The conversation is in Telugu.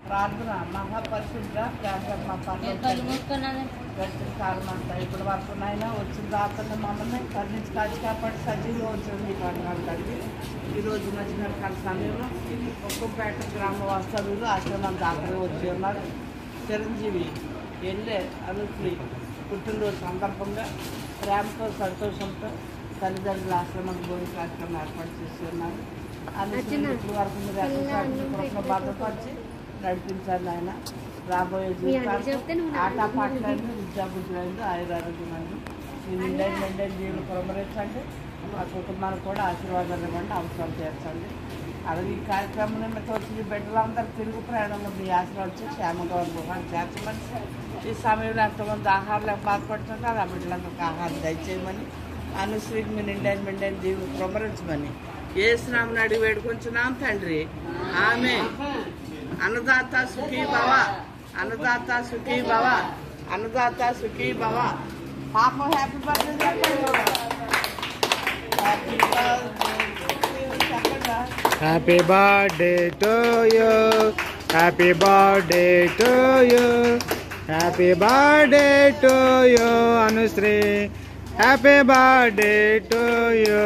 ప్రార్థన మహాపరిశుద్ధ గడిచిన కాలం అంతా ఇప్పటి వరకు నాయన వచ్చిన రాత్రి మమ్మల్ని కర్ణించి కాచి కాపాడి సజీవులో వచ్చింది తండ్రి. ఈరోజు మధ్యాహ్న సమయంలో ఒక్కపేట గ్రామ వాస్తవ్యులు ఆశ్రమం దాఖలు వచ్చి ఉన్నారు. చిరంజీవి ఎల్లే అనుశ్రీ పుట్టినరోజు సందర్భంగా ప్రేమతో సంతోషంతో తల్లిదండ్రుల ఆశ్రమం భోజన కార్యక్రమం ఏర్పాటు చేసి ఉన్నారు. అనుశ్రీ ఇప్పటి వరకు మీరు భద్రపరిచి నడిపించాలి ఆయన. రాబోయే జీవితాలు ఆటపాటలైన విద్యాబుద్ధులైన ఆయురారోగ్యమైంది మీ నిండైన జీవులు పురమరించండి. మా కుటుంబానికి కూడా ఆశీర్వాదాలు ఇవ్వండి, అవసరాలు చేర్చండి. అలాగే ఈ కార్యక్రమం నిమిత్తం వచ్చిన బిడ్డలందరూ తిరుగు ప్రయాణంలో మీ ఆశీర్వాదించి క్షేమంగా గృహాన్ని చేర్చమని, ఈ సమయంలో ఎంతోమంది ఆహారాలు బాధపడుతుంటారు ఆ బిడ్డలందరికీ ఆహారం దయచేయమని, అనుశ్రీకి మీ నిండైన జీవులు పురమరించమని యేసునామమున అడిగి వేడుకొంచున్నాం తండ్రి. ఆమేన్. అన్నదాత సుఖీ భవ, అన్నదాత సుఖీ భవ, అన్నదాత సుఖీ భవ. పాపం happy birthday happy birthday to you, happy birthday to you, happy birthday to you Anusri, happy birthday to you.